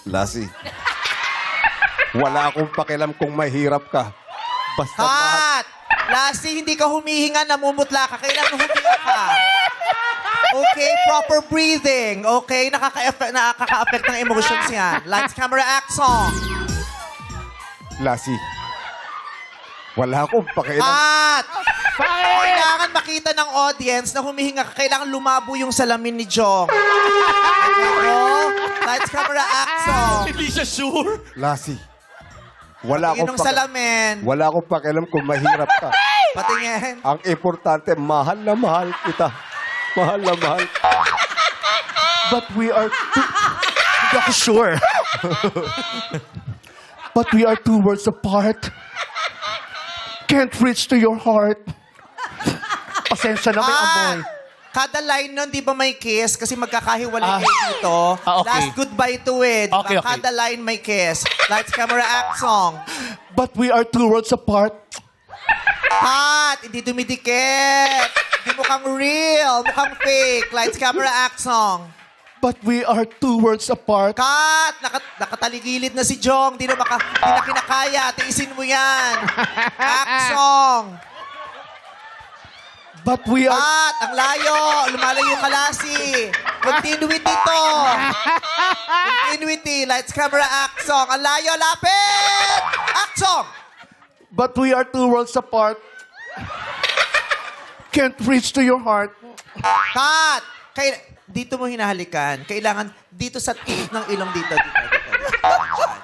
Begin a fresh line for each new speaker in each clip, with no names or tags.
Lassie, wala akong pakialam kung mahirap ka. Basta mahal.
Cut! Lassie, hindi ka humihinga, namumutla ka. Kailangan huminga ka. Okay, proper breathing. Okay, nakaka-affect ng emotions yan. Lights, camera, action.
Lassie, wala akong pakialam.
Cut! Kailangan makita ng audience na humihinga ka. Kailangan lumabo yung salamin ni Jong. Okay, lights, camera, action.
Hindi siya sure.
Lassie, wala
Patingin
akong
ng salamin.
Wala akong pakialam kung mahirap ka.
Patingin.
Ang importante, mahal na mahal kita. Mahal na mahal.
But we are two... Hindi ako sure. But we are 2 worlds apart. Can't reach to your heart. Pasensya na may amoy.
Kada line nun, di ba may kiss? Kasi magkakahiwalay kayo dito.
Okay.
Last goodbye to it.
Okay, okay.
Kada line may kiss. Lights, camera, action.
But we are 2 worlds apart.
Cut! Hindi dumidikit. Hindi mukhang real. Mukhang fake. Lights, camera, action.
But we are 2 worlds apart.
Cut! Nakataligilid na si Jong. Di na kinakaya. Tiisin mo yan. Action.
But we are...
Cut! Ang layo. Lumalayo ka, Lassie. Continuity to. Continuity. Lights, camera, action. Ang layo, lapit! Action!
But we are 2 worlds apart. Can't reach to your heart.
Cut! Dito mo hinahalikan. Kailangan dito sa tip ng ilong dito.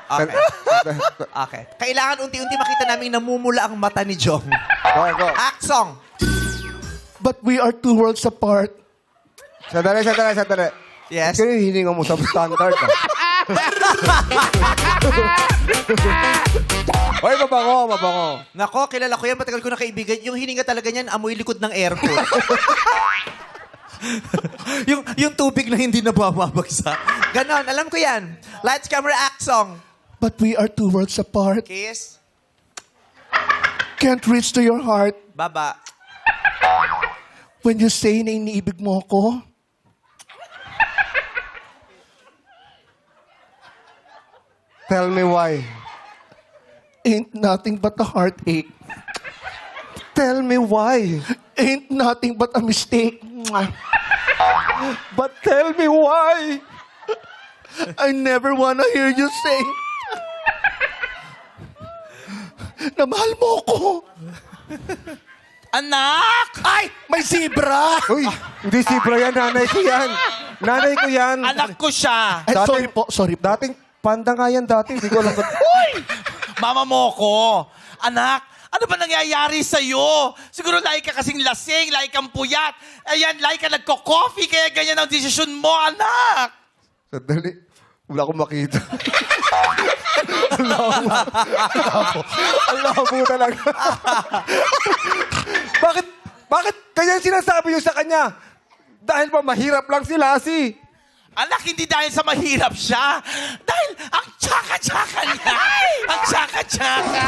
Okay. Okay. Kailangan unti-unti makita namin namumula ang mata ni Jong.
Go.
Action!
But we are 2 worlds apart.
Sandali.
Yes?
Kaya hininga mo sa standard. Hoy, mabango.
Nako, kilala ko yan. Matagal ko na kaibigan. Yung hininga talaga niyan, amoy likod ng aircon. yung tubig na hindi nababagsak. Ganon, alam ko yan. Lights, camera, action.
But we are 2 worlds apart.
Kiss.
Can't reach to your heart.
Baba.
When you say na iniibig mo ako,
Tell me why.
ain't nothing but a heartache.
Tell me why.
Ain't nothing but a mistake. Mwah.
But tell me why.
I never wanna hear you say na mahal mo ko.
Anak!
Ay! May zebra!
Uy, hindi zebra yan. Nanay ko yan. Nanay ko yan.
Anak ko siya.
Ay,
Dati-
sorry po.
Dating panda nga yan dati. Hindi ko alam.
Uy! Mama mo ko. Anak, ano ba nangyayari sa'yo? Siguro lahi ka kasing lasing, lahi kang puyat. Ayan, lahi ka nagko-coffee, kaya ganyan ang desisyon mo, anak.
Sandali. Wala akong makita. Alam mo talaga. Bakit ganyan sinasabi niyo sa kanya? Dahil ba mahirap lang si Lassie?
Anak, hindi dahil sa mahirap siya. Dahil ang tsaka-tsaka niya. Ang tsaka-tsaka.